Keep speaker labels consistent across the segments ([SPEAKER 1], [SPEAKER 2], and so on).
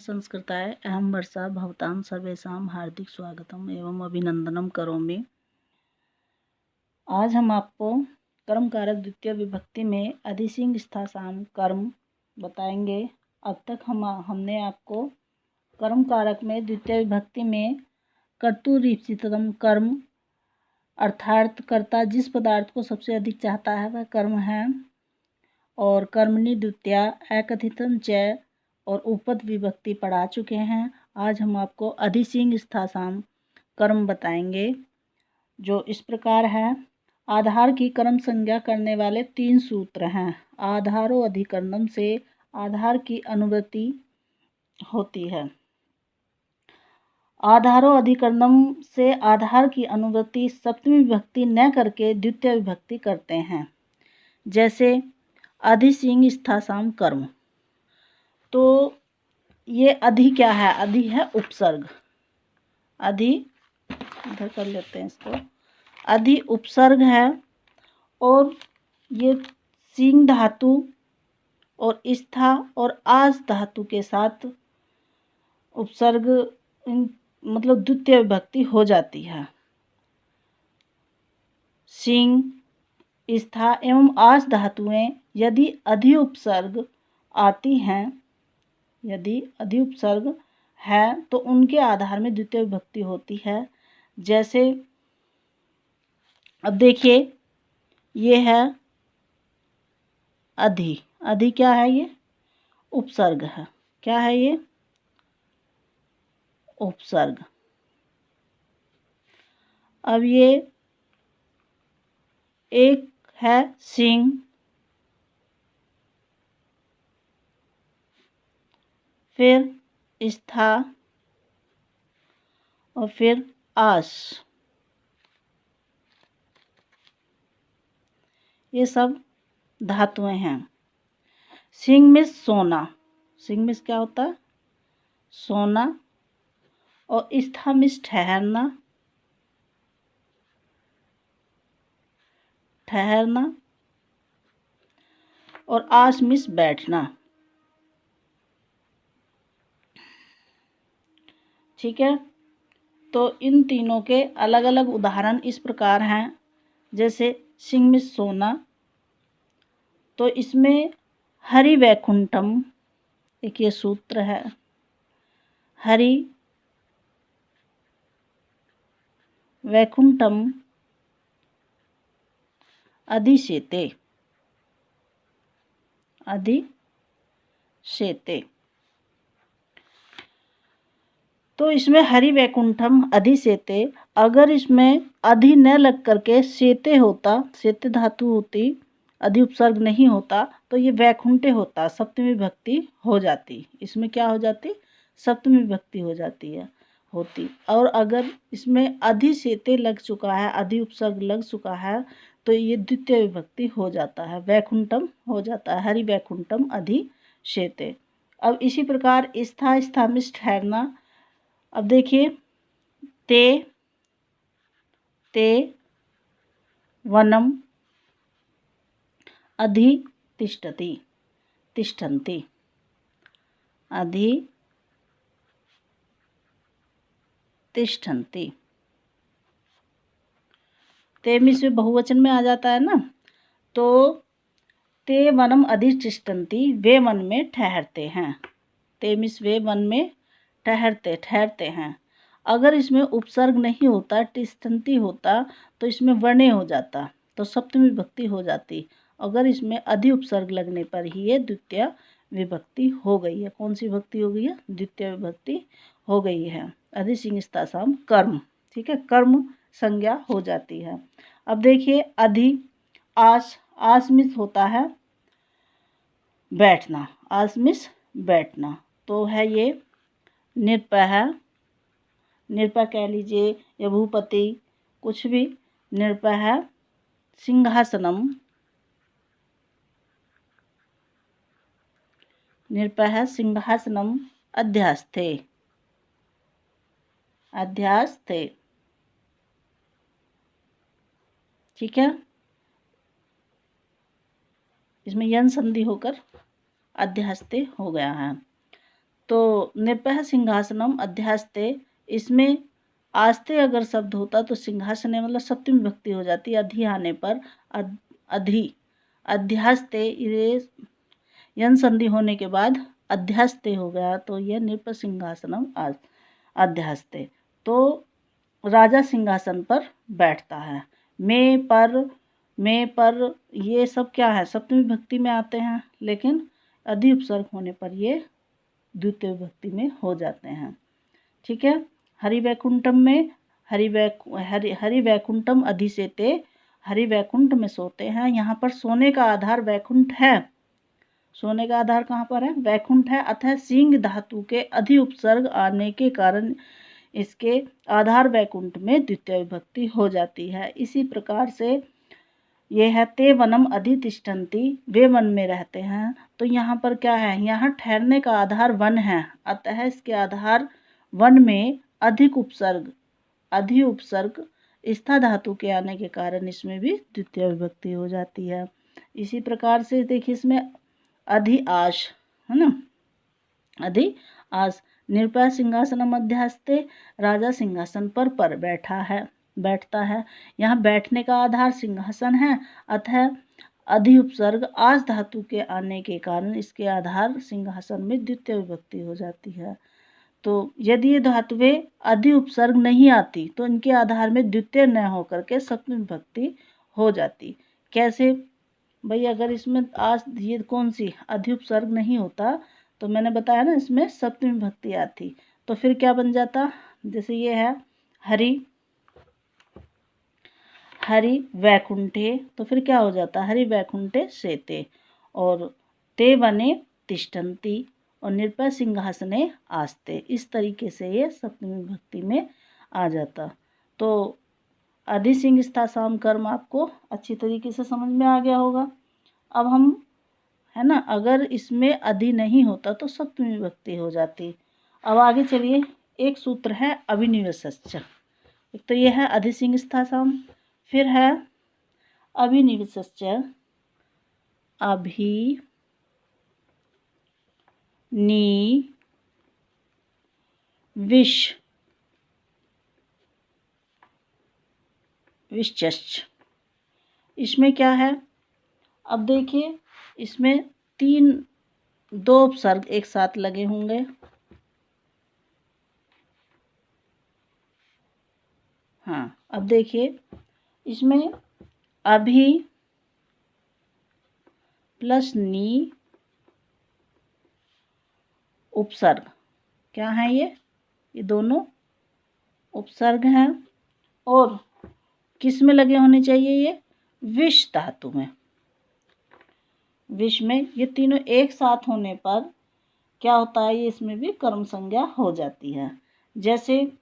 [SPEAKER 1] संस्कृताय अहं वर्षा भवतां सर्वेषां हार्दिक स्वागतम एवं अभिनंदनम करोमि। आज हम आपको कर्म कारक द्वितीय विभक्ति में अधिसिंग स्थासाम कर्म बताएंगे। अब तक हमने आपको कर्म कारक में द्वितीय विभक्ति में कर्तुरीप्सितम कर्म अर्थात कर्ता जिस पदार्थ को सबसे अधिक चाहता है वह कर्म है, और कर्मणि द्वितीया एकथितम च और उपद विभक्ति पढ़ा चुके हैं। आज हम आपको अधिसिंग स्थासाम कर्म बताएंगे, जो इस प्रकार है। आधार की कर्म संज्ञा करने वाले 3 सूत्र हैं। आधारो अधिकरणम से आधार की अनुवृत्ति होती है। आधारो अधिकरणम से आधार की अनुवृत्ति सप्तमी विभक्ति न करके द्वितीय विभक्ति करते हैं। जैसे अधिसिंग स्थासाम कर्म, तो ये अधि क्या है? अधि है उपसर्ग। अधि इधर कर लेते हैं इसको। अधि उपसर्ग है, और ये सिंग धातु और स्था और आस धातु के साथ उपसर्ग मतलब द्वितीय विभक्ति हो जाती है। सिंग, स्था एवं आस धातुएं यदि अधि उपसर्ग आती हैं, यदि अधि उपसर्ग है तो उनके आधार में द्वितीय विभक्ति होती है। जैसे अब देखिए, ये है अधि। अधि क्या है? ये उपसर्ग है। क्या है ये? उपसर्ग। अब ये एक है सिंह, फिर स्था और फिर आस। ये सब धातुएं हैं। सिंह में सोना, सिंह में क्या होता है? सोना। और स्था में ठहरना, ठहरना। और आस में बैठना। ठीक है, तो इन तीनों के अलग अलग उदाहरण इस प्रकार हैं। जैसे सिंह में सोना, तो इसमें हरि वैकुंठम एक ये सूत्र है। हरि वैकुंठम अधिशेते, अधिशेते। तो इसमें हरि वैकुंठम अधिशेते, अगर इसमें अधि न लग करके शेते होता, शेते धातु होती, अधि उपसर्ग नहीं होता, तो ये वैकुंठे होता, सप्तमी विभक्ति हो जाती। इसमें क्या हो जाती? सप्तमी विभक्ति हो जाती है, होती। और अगर इसमें अधि शेते लग चुका है, अधि उपसर्ग लग चुका है, तो ये द्वितीय विभक्ति हो जाता है, वैकुंठम हो जाता है। हरि वैकुंठम अधि शेते। अब इसी प्रकार स्था, स्था में ठहरना। अब देखिए, ते वनम अधि तिष्ठति, तिष्ठन्ति, अधि तिष्ठन्ति। ते में से बहुवचन में आ जाता है ना, तो ते वनम अधि तिष्ठन्ति, वे वन में ठहरते हैं। ते में वे वन में ठहरते हैं। अगर इसमें उपसर्ग नहीं होता, तिष्ठन्ति होता, तो इसमें वर्णे हो जाता, तो सप्तमी विभक्ति हो जाती। अगर इसमें अधि उपसर्ग लगने पर ही ये द्वितीय विभक्ति हो गई है। कौन सी विभक्ति हो गई है? द्वितीय विभक्ति हो गई है। अधिसिंग स्थासाम कर्म। ठीक है, कर्म संज्ञा हो जाती है। अब देखिए, अधि आस, आस मिस होता है बैठना, आस मिस बैठना, तो है ये निरपय है। निरपय कह लीजिए या भूपति, कुछ भी निरपय है। सिंहासनम, निरपय है सिंहासनम अध्यास्थे, अध्यास्थे। ठीक है, इसमें यन संधि होकर अध्यास्थे हो गया है। तो निर्भय सिंहासनम अध्यास्ते, इसमें आस्ते अगर शब्द होता तो सिंहासने मतलब सप्तमी विभक्ति हो जाती। अधि आने पर अधि, अध्यास्ते ये यन संधि होने के बाद अध्यास्ते हो गया, तो यह निर्भय सिंहासनम अध्यास्ते। तो राजा सिंहासन पर बैठता है। में पर ये सब क्या है, सप्तमी विभक्ति में आते हैं, लेकिन अधि उपसर्ग होने पर ये द्वितीय विभक्ति में हो जाते हैं। ठीक है। हरिवैकुंठम में हरिवैकुंठम अधिसेते, हरिवैकुंठ में सोते हैं। यहाँ पर सोने का आधार वैकुंठ है। सोने का आधार कहाँ पर है, वैकुंठ है। अतः सिंह धातु के अधि उपसर्ग आने के कारण इसके आधार वैकुंठ में द्वितीय विभक्ति हो जाती है। इसी प्रकार से ये है ते वनम अधितिष्ठन्ति, वे वन में रहते हैं। तो यहाँ पर क्या है, यहाँ ठहरने का आधार वन है, अतः इसके आधार वन में अधिक उपसर्ग अधि उपसर्ग स्था धातु के आने के कारण इसमें भी द्वितीय विभक्ति हो जाती है। इसी प्रकार से देखिए इसमें अधि आश है ना, अधि आस, निर्भय सिंहासन मध्यस्ते, राजा सिंहासन पर बैठता है। यहाँ बैठने का आधार सिंहासन है, अतः अधि उपसर्ग आस धातु के आने के कारण इसके आधार सिंहासन में द्वितीय विभक्ति हो जाती है। तो यदि ये धातुएं अधि उपसर्ग नहीं आती तो इनके आधार में द्वितीय न होकर के सप्तमी विभक्ति हो जाती। कैसे भाई, अगर इसमें आस ये कौन सी अधि उपसर्ग नहीं होता तो मैंने बताया ना इसमें सप्तमी विभक्ति आती, तो फिर क्या बन जाता, जैसे ये है हरि वैकुंठे, तो फिर क्या हो जाता, हरि वैकुंठे सेते, और ते वने तिष्ठन्ति और निर्भय सिंहासने आस्ते। इस तरीके से ये सप्तमी विभक्ति में आ जाता। तो अधि सिंह स्था साम कर्म आपको अच्छी तरीके से समझ में आ गया होगा। अब हम है ना, अगर इसमें अधि नहीं होता तो सप्तमी विभक्ति हो जाती। अब आगे चलिए, एक सूत्र है अभिनिवेशश्च। एक तो ये है अधि सिंह स्था साम, फिर है अभिनिवेशश्च, अभि नी विश्च। इसमें क्या है, अब देखिए इसमें दो उपसर्ग एक साथ लगे होंगे। हाँ, अब देखिए इसमें अभी प्लस नी उपसर्ग क्या है, ये दोनों उपसर्ग हैं, और किस में लगे होने चाहिए, ये विष धातु में। विष में ये तीनों एक साथ होने पर क्या होता है, ये इसमें भी कर्म संज्ञा हो जाती है। जैसे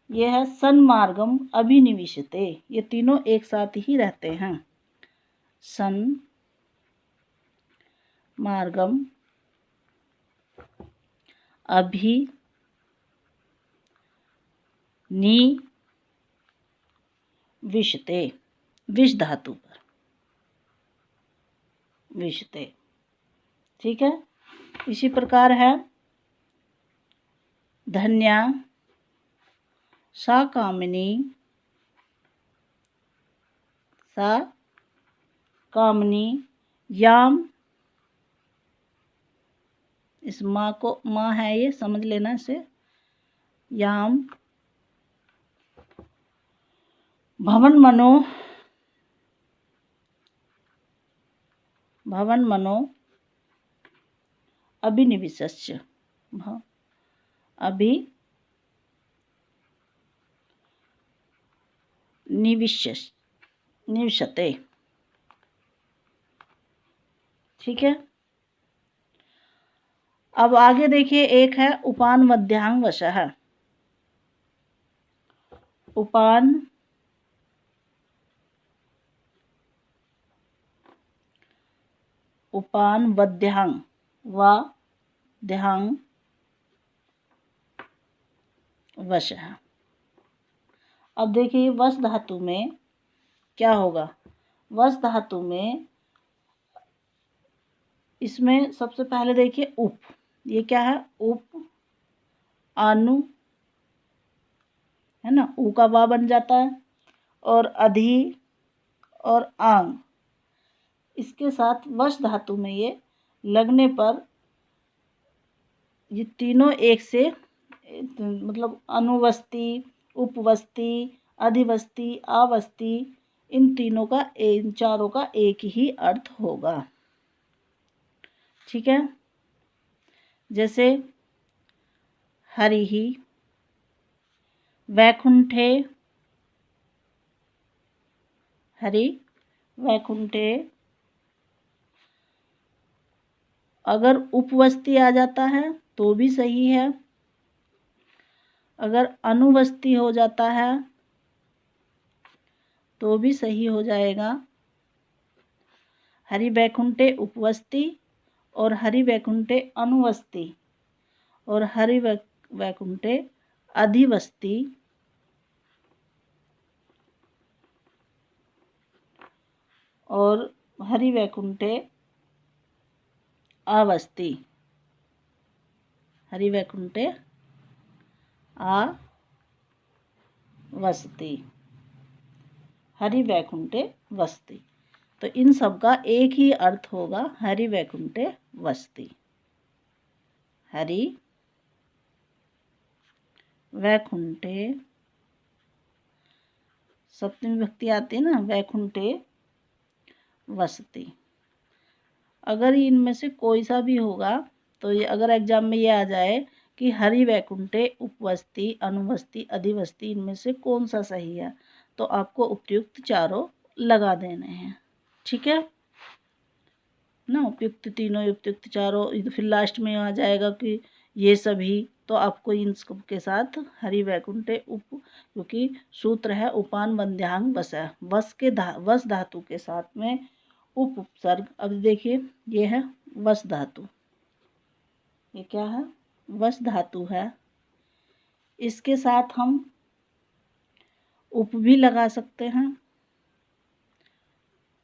[SPEAKER 1] ये है सन्मार्गम अभिनिविशते, ये तीनों एक साथ ही रहते हैं। सन मार्गम अभि नी विशते, विष धातु पर विशते। ठीक है। इसी प्रकार है धन्या सा कामिनी याम, इस माँ को माँ है ये समझ लेना इसे, याम भवन मनो अभिनिविशश्च, निविशते। ठीक है। अब आगे देखिए, एक है उपान मध्यांग वशः। उपान वध्यांग वशः। अब देखिए वश धातु में क्या होगा, वश धातु में इसमें सबसे पहले देखिए उप, ये क्या है, उप, अनु, है ना, ऊ का वा बन जाता है, और अधि और आंग, इसके साथ वश धातु में ये लगने पर ये तीनों एक से मतलब अनुवस्ती, उपवस्ती, अधिवस्ती, आवस्ती, इन चारों का एक ही अर्थ होगा। ठीक है, जैसे हरिहि, वैकुंठे, हरि वैकुंठे। अगर उपवस्ती आ जाता है तो भी सही है, अगर अनुवस्ती हो जाता है तो भी सही हो जाएगा। हरि वैकुंठे उपवस्ती और हरि वैकुंठे अनुवस्ती और हरि वैकुंठे अधिवस्ती और हरि वैकुंठे आवस्ती, हरि वैकुंठे आवस्ती, हरि वैकुंठे वस्ती। तो इन सब का एक ही अर्थ होगा, हरि वैकुंठे वस्ती। हरि वैकुंठे, सप्तमी विभक्ति आती है ना, वैकुंठे वसति। अगर इनमें से कोई सा भी होगा तो ये अगर एग्जाम में ये आ जाए कि हरि वैकुंठे उपवस्ती, अनुवस्ती, अधिवस्ती, इनमें से कौन सा सही है, तो आपको उपयुक्त चारों लगा देने हैं। ठीक है ना, उपयुक्त तीनों, उपयुक्त चारों, फिर लास्ट में आ जाएगा कि ये सभी, तो आपको इन सब के साथ हरि वैकुंठे क्योंकि सूत्र है उपान बंध्यांग वस, वस धातु के साथ में उपसर्ग। अब देखिए ये है वस धातु, ये क्या है, वस धातु है, इसके साथ हम उप भी लगा सकते हैं,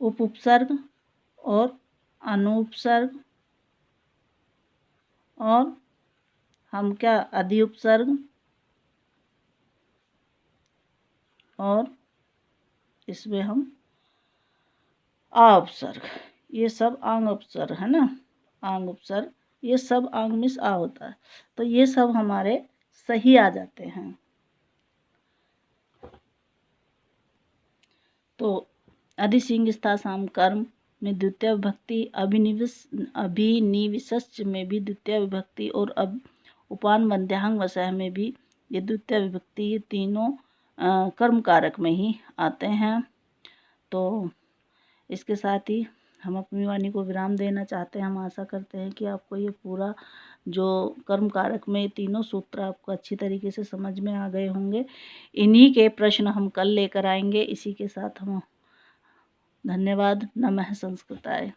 [SPEAKER 1] उपसर्ग और अनुपसर्ग, और हम क्या, अधि उपसर्ग, और इसमें हम उपसर्ग, ये सब आंग उपसर्ग है ना, आंग उपसर्ग, ये सब आंग मिस आ होता है, तो ये सब हमारे सही आ जाते हैं। तो अधिसिंगस्था साम कर्म में द्वितीय विभक्ति, अभिनिविष्च में भी द्वितीय विभक्ति, और उपान मध्यांग वसह में भी ये द्वितीय विभक्ति, ये तीनों कर्म कारक में ही आते हैं। तो इसके साथ ही हम अपनी वाणी को विराम देना चाहते हैं। हम आशा करते हैं कि आपको ये पूरा जो कर्म कारक में तीनों सूत्र आपको अच्छी तरीके से समझ में आ गए होंगे। इन्हीं के प्रश्न हम कल लेकर आएंगे। इसी के साथ हम धन्यवाद। नमः संस्कृताय।